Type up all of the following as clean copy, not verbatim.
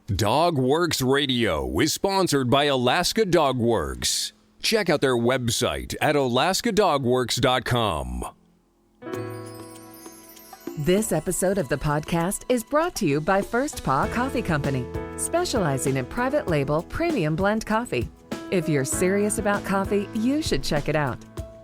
Dog Works Radio is sponsored by Alaska Dog Works. Check out their website at alaskadogworks.com. This episode of the podcast is brought to you by First Paw Coffee Company, specializing in private label premium blend coffee. If you're serious about coffee, you should check it out.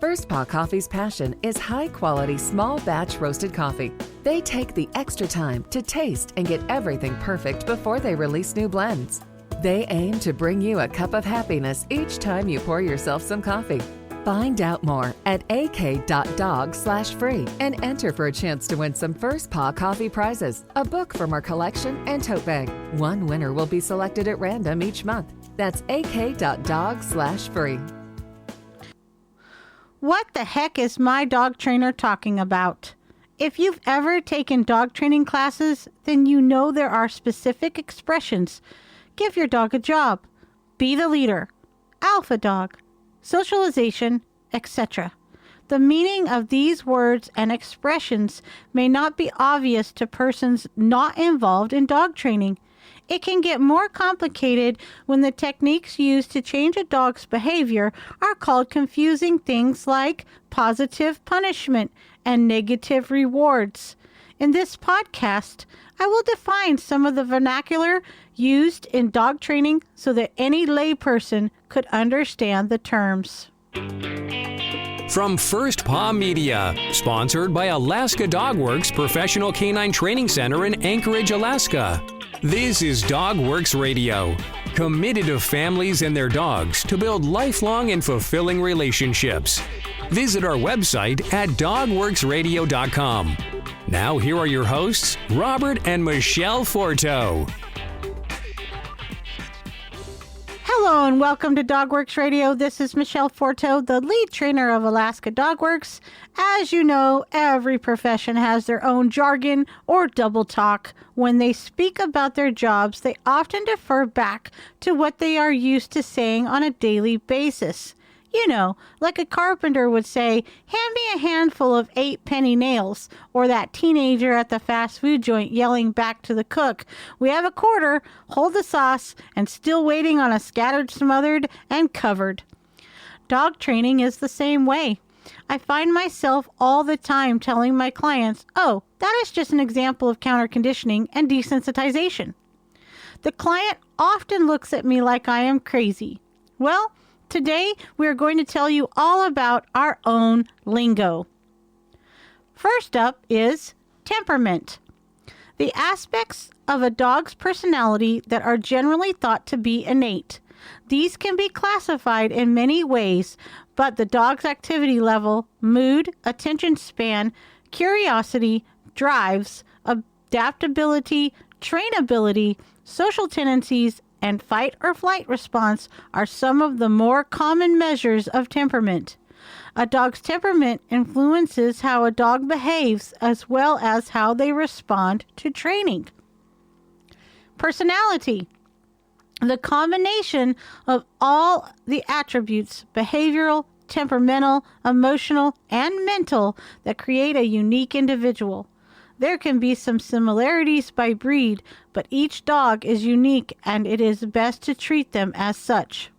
First Paw Coffee's passion is high-quality, small-batch roasted coffee. They take the extra time to taste and get everything perfect before they release new blends. They aim to bring you a cup of happiness each time you pour yourself some coffee. Find out more at ak.dog/free and enter for a chance to win some First Paw Coffee prizes, a book from our collection, and tote bag. One winner will be selected at random each month. That's ak.dog/free. What the heck is my dog trainer talking about? If you've ever taken dog training classes, then you know there are specific expressions. Give your dog a job. Be the leader. Alpha dog. Socialization, etc. The meaning of these words and expressions may not be obvious to persons not involved in dog training. It can get more complicated when the techniques used to change a dog's behavior are called confusing things like positive punishment and negative rewards. In this podcast, I will define some of the vernacular used in dog training so that any layperson could understand the terms. From First Paw Media, sponsored by Alaska Dog Works Professional Canine Training Center in Anchorage, Alaska. This is Dog Works Radio, committed to families and their dogs to build lifelong and fulfilling relationships. Visit our website at dogworksradio.com. Now here are your hosts, Robert and Michele Forto. Hello and welcome to Dog Works Radio. This is Michele Forto, the lead trainer of Alaska Dog Works. As you know, every profession has their own jargon or double talk. When they speak about their jobs, they often defer back to what they are used to saying on a daily basis. You know, like a carpenter would say, hand me a handful of 8-penny nails, or that teenager at the fast food joint yelling back to the cook, we have a quarter, hold the sauce, and still waiting on a scattered, smothered, and covered. Dog training is the same way. I find myself all the time telling my clients, oh, that is just an example of counter-conditioning and desensitization. The client often looks at me like I am crazy. Well, today, we are going to tell you all about our own lingo. First up is temperament. The aspects of a dog's personality that are generally thought to be innate. These can be classified in many ways, but the dog's activity level, mood, attention span, curiosity, drives, adaptability, trainability, social tendencies, and fight or flight response are some of the more common measures of temperament. A dog's temperament influences how a dog behaves as well as how they respond to training. Personality. The combination of all the attributes, behavioral, temperamental, emotional, and mental, that create a unique individual. There can be some similarities by breed, but each dog is unique and it is best to treat them as such.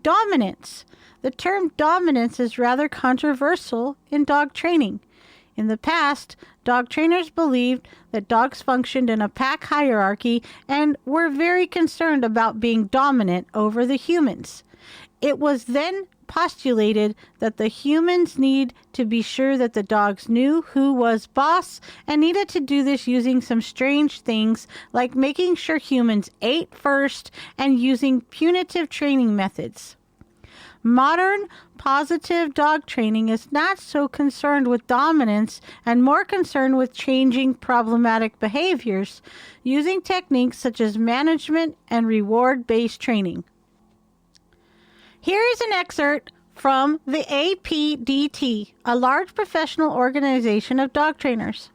Dominance. The term dominance is rather controversial in dog training. In the past, dog trainers believed that dogs functioned in a pack hierarchy and were very concerned about being dominant over the humans. It was then postulated that the humans need to be sure that the dogs knew who was boss and needed to do this using some strange things like making sure humans ate first and using punitive training methods. Modern positive dog training is not so concerned with dominance and more concerned with changing problematic behaviors using techniques such as management and reward-based training. Here is an excerpt from the APDT, a large professional organization of dog trainers.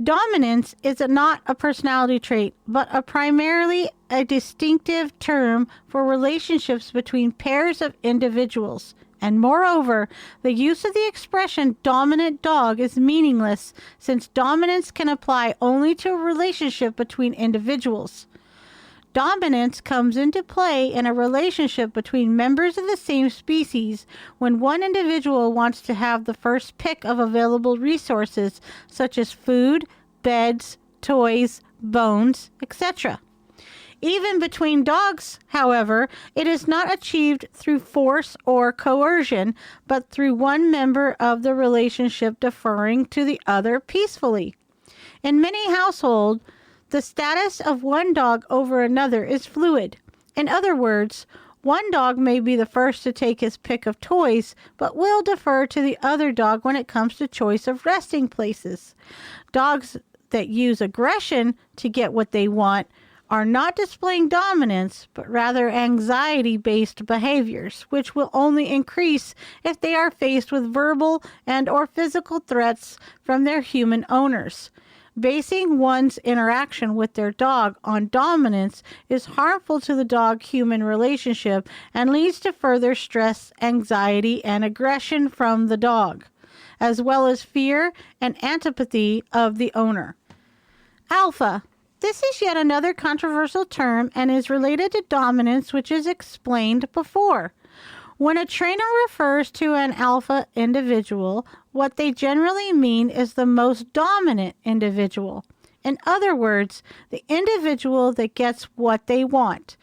Dominance is not a personality trait, but primarily a distinctive term for relationships between pairs of individuals. And moreover, the use of the expression dominant dog is meaningless, since dominance can apply only to a relationship between individuals. Dominance comes into play in a relationship between members of the same species when one individual wants to have the first pick of available resources such as food, beds, toys, bones, etc. Even between dogs, however, it is not achieved through force or coercion, but through one member of the relationship deferring to the other peacefully. In many households, the status of one dog over another is fluid. In other words, one dog may be the first to take his pick of toys, but will defer to the other dog when it comes to choice of resting places. Dogs that use aggression to get what they want are not displaying dominance, but rather anxiety-based behaviors, which will only increase if they are faced with verbal and or physical threats from their human owners. Basing one's interaction with their dog on dominance is harmful to the dog-human relationship and leads to further stress, anxiety, and aggression from the dog, as well as fear and antipathy of the owner. Alpha. This is yet another controversial term and is related to dominance, which is explained before. When a trainer refers to an alpha individual, what they generally mean is the most dominant individual. In other words, the individual that gets what they want.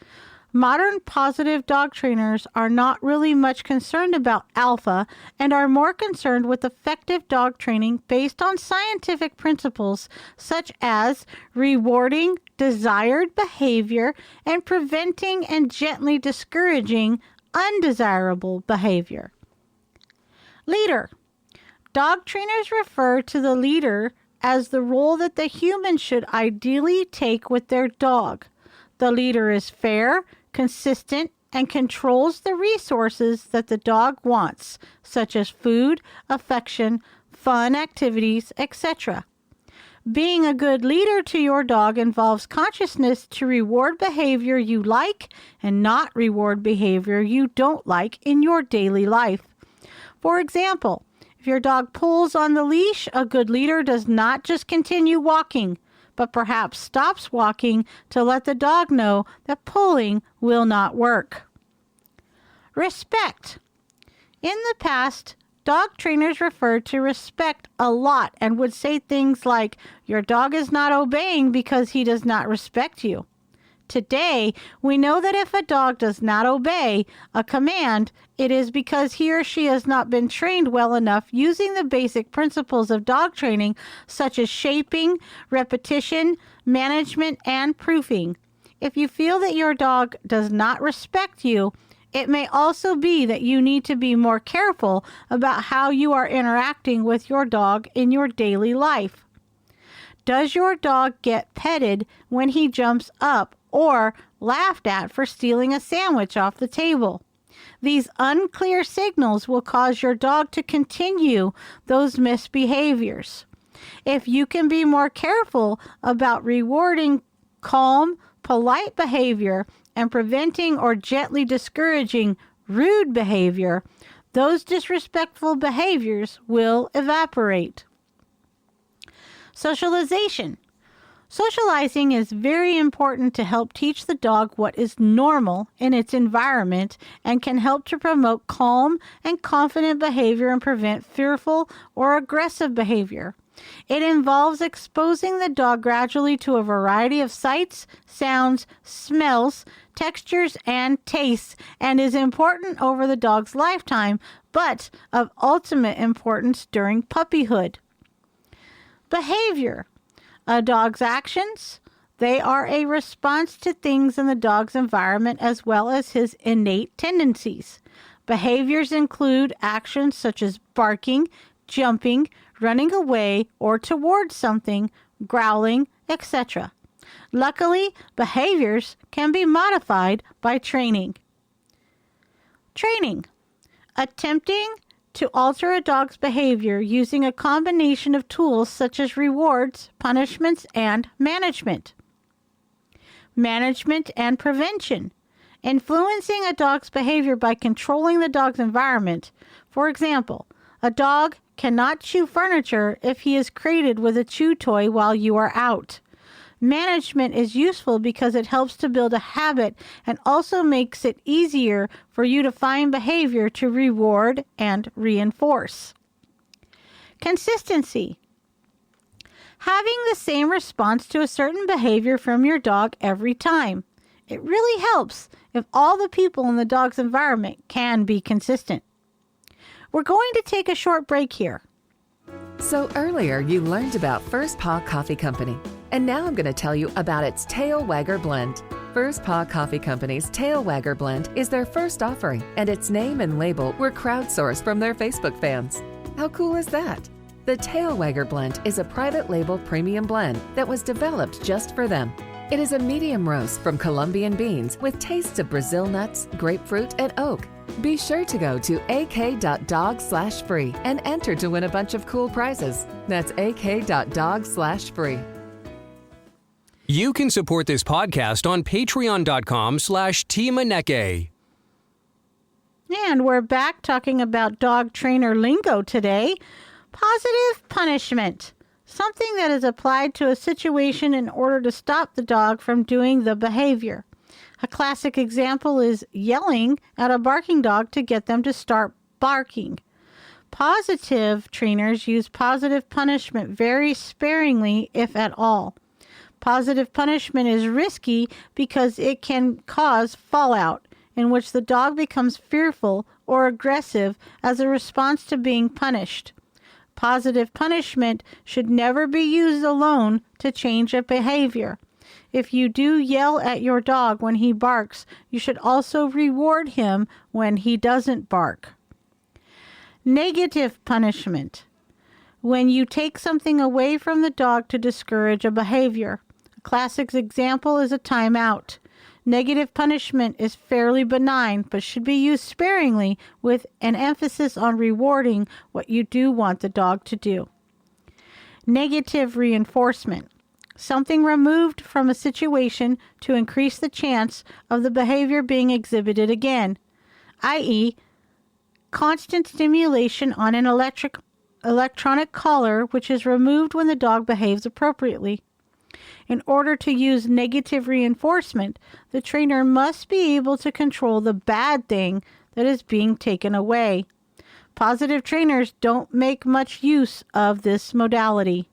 Modern positive dog trainers are not really much concerned about alpha and are more concerned with effective dog training based on scientific principles such as rewarding desired behavior and preventing and gently discouraging undesirable behavior. Leader. Dog trainers refer to the leader as the role that the human should ideally take with their dog. The leader is fair, consistent, and controls the resources that the dog wants, such as food, affection, fun activities, etc. Being a good leader to your dog involves consciousness to reward behavior you like and not reward behavior you don't like in your daily life. For example, if your dog pulls on the leash, a good leader does not just continue walking, but perhaps stops walking to let the dog know that pulling will not work. Respect. In the past, dog trainers referred to respect a lot and would say things like, "Your dog is not obeying because he does not respect you." Today, we know that if a dog does not obey a command, it is because he or she has not been trained well enough using the basic principles of dog training, such as shaping, repetition, management, and proofing. If you feel that your dog does not respect you, it may also be that you need to be more careful about how you are interacting with your dog in your daily life. Does your dog get petted when he jumps up or laughed at for stealing a sandwich off the table? These unclear signals will cause your dog to continue those misbehaviors. If you can be more careful about rewarding calm, polite behavior and preventing or gently discouraging rude behavior, those disrespectful behaviors will evaporate. Socialization. Socializing is very important to help teach the dog what is normal in its environment and can help to promote calm and confident behavior and prevent fearful or aggressive behavior. It involves exposing the dog gradually to a variety of sights, sounds, smells, textures, and tastes, and is important over the dog's lifetime, but of ultimate importance during puppyhood. Behavior. A dog's actions, they are a response to things in the dog's environment as well as his innate tendencies. Behaviors include actions such as barking, jumping, running away or towards something, growling, etc. Luckily, behaviors can be modified by training. Training. Attempting to alter a dog's behavior using a combination of tools such as rewards, punishments, and management. Management and prevention. Influencing a dog's behavior by controlling the dog's environment. For example, a dog cannot chew furniture if he is crated with a chew toy while you are out. Management is useful because it helps to build a habit and also makes it easier for you to find behavior to reward and reinforce. Consistency. Having the same response to a certain behavior from your dog every time. It really helps if all the people in the dog's environment can be consistent. We're going to take a short break here. So earlier you learned about First Paw Coffee Company, and now I'm going to tell you about its Tail Wagger Blend. First Paw Coffee Company's Tail Wagger Blend is their first offering, and its name and label were crowdsourced from their Facebook fans. How cool is that? The Tail Wagger Blend is a private label premium blend that was developed just for them. It is a medium roast from Colombian beans with tastes of Brazil nuts, grapefruit, and oak. Be sure to go to ak.dog/free and enter to win a bunch of cool prizes. That's ak.dog/free. You can support this podcast on patreon.com/Teamaneke. And we're back talking about Dog Trainer Lingo today. Positive punishment. Something that is applied to a situation in order to stop the dog from doing the behavior. A classic example is yelling at a barking dog to get them to start barking. Positive trainers use positive punishment very sparingly, if at all. Positive punishment is risky because it can cause fallout, in which the dog becomes fearful or aggressive as a response to being punished. Positive punishment should never be used alone to change a behavior. If you do yell at your dog when he barks, you should also reward him when he doesn't bark. Negative punishment. When you take something away from the dog to discourage a behavior. A classic example is a timeout. Negative punishment is fairly benign, but should be used sparingly with an emphasis on rewarding what you do want the dog to do. Negative reinforcement. Something removed from a situation to increase the chance of the behavior being exhibited again, i.e., constant stimulation on an electronic collar which is removed when the dog behaves appropriately. In order to use negative reinforcement, the trainer must be able to control the bad thing that is being taken away. Positive trainers don't make much use of this modality.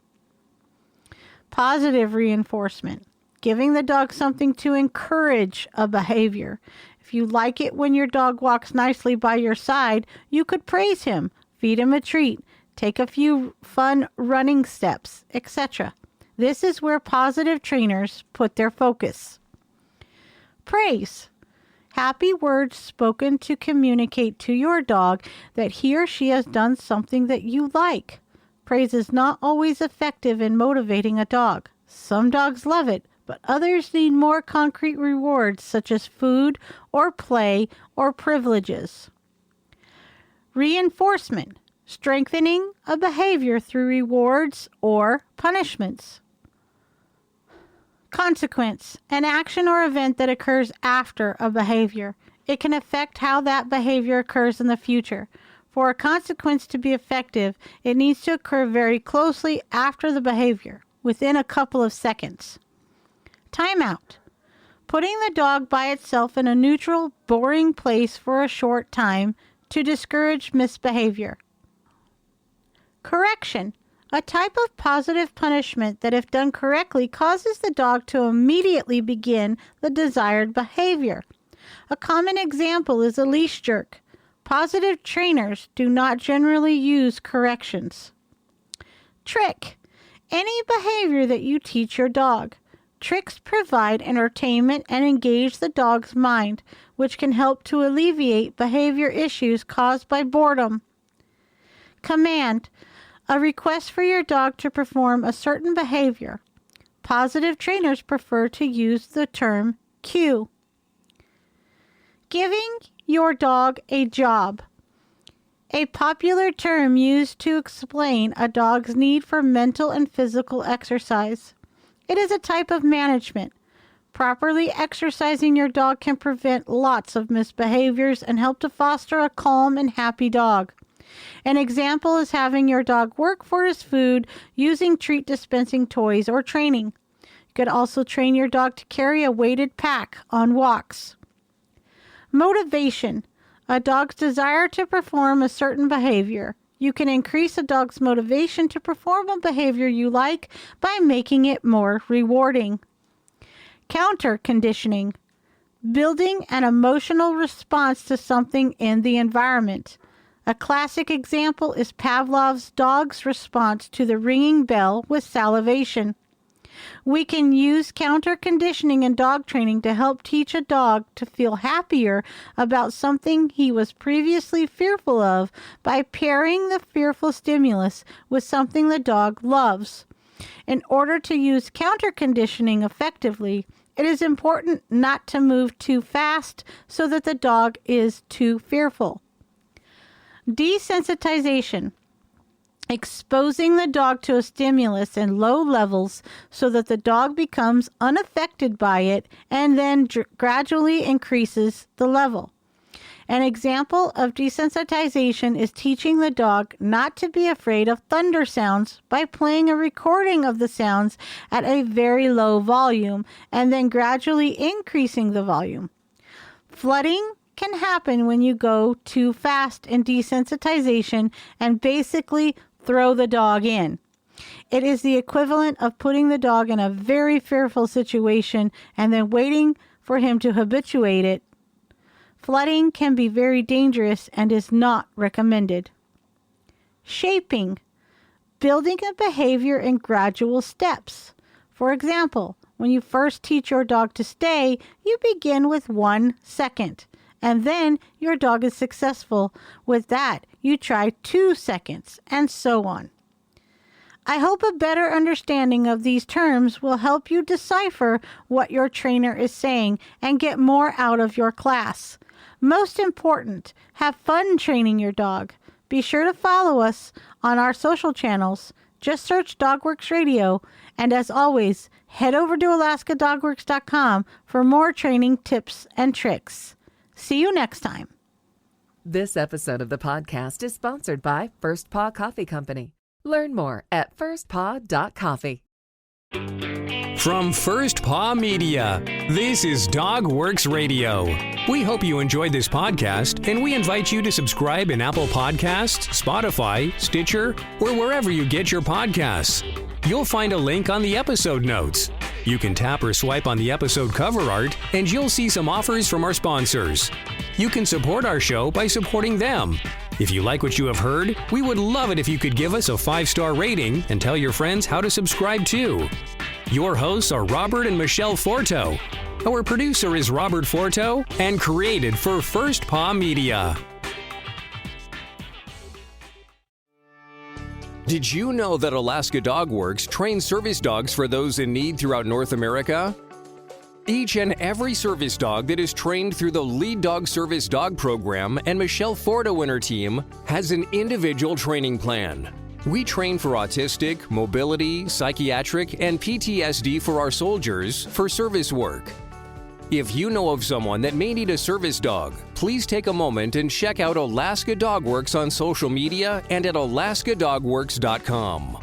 Positive reinforcement. Giving the dog something to encourage a behavior. If you like it when your dog walks nicely by your side, you could praise him, feed him a treat, take a few fun running steps, etc. This is where positive trainers put their focus. Praise. Happy words spoken to communicate to your dog that he or she has done something that you like. Praise is not always effective in motivating a dog. Some dogs love it, but others need more concrete rewards such as food or play or privileges. Reinforcement. Strengthening a behavior through rewards or punishments. Consequence, an action or event that occurs after a behavior. It can affect how that behavior occurs in the future. For a consequence to be effective, it needs to occur very closely after the behavior, within a couple of seconds. Timeout. Putting the dog by itself in a neutral, boring place for a short time to discourage misbehavior. Correction. A type of positive punishment that, if done correctly, causes the dog to immediately begin the desired behavior. A common example is a leash jerk. Positive trainers do not generally use corrections. Trick. Any behavior that you teach your dog. Tricks provide entertainment and engage the dog's mind, which can help to alleviate behavior issues caused by boredom. Command. A request for your dog to perform a certain behavior. Positive trainers prefer to use the term cue. Giving your dog a job. A popular term used to explain a dog's need for mental and physical exercise. It is a type of management. Properly exercising your dog can prevent lots of misbehaviors and help to foster a calm and happy dog. An example is having your dog work for his food using treat dispensing toys or training. You could also train your dog to carry a weighted pack on walks. Motivation. A dog's desire to perform a certain behavior. You can increase a dog's motivation to perform a behavior you like by making it more rewarding. Counter conditioning. Building an emotional response to something in the environment. A classic example is Pavlov's dog's response to the ringing bell with salivation. We can use counter conditioning in dog training to help teach a dog to feel happier about something he was previously fearful of by pairing the fearful stimulus with something the dog loves. In order to use counter conditioning effectively, it is important not to move too fast so that the dog is too fearful. Desensitization. Exposing the dog to a stimulus in low levels so that the dog becomes unaffected by it and then gradually increases the level. An example of desensitization is teaching the dog not to be afraid of thunder sounds by playing a recording of the sounds at a very low volume and then gradually increasing the volume. Flooding can happen when you go too fast in desensitization and basically throw the dog in. It is the equivalent of putting the dog in a very fearful situation and then waiting for him to habituate it. Flooding can be very dangerous and is not recommended. Shaping. Building a behavior in gradual steps. For example, when you first teach your dog to stay, you begin with 1 second. And then your dog is successful. With that, you try 2 seconds, and so on. I hope a better understanding of these terms will help you decipher what your trainer is saying and get more out of your class. Most important, have fun training your dog. Be sure to follow us on our social channels. Just search DogWorks Radio. And as always, head over to alaskadogworks.com for more training tips and tricks. See you next time. This episode of the podcast is sponsored by First Paw Coffee Company. Learn more at firstpaw.coffee. From First Paw Media, this is DogWorks Radio. We hope you enjoyed this podcast, and we invite you to subscribe in Apple Podcasts, Spotify, Stitcher, or wherever you get your podcasts. You'll find a link on the episode notes. You can tap or swipe on the episode cover art, and you'll see some offers from our sponsors. You can support our show by supporting them. If you like what you have heard, we would love it if you could give us a 5-star rating and tell your friends how to subscribe too. Your hosts are Robert and Michele Forto. Our producer is Robert Forto and created for First Paw Media. Did you know that Alaska Dog Works trains service dogs for those in need throughout North America? Each and every service dog that is trained through the Lead Dog Service Dog Program and Michele Forto and her team has an individual training plan. We train for autistic, mobility, psychiatric, and PTSD for our soldiers for service work. If you know of someone that may need a service dog, please take a moment and check out Alaska Dog Works on social media and at alaskadogworks.com.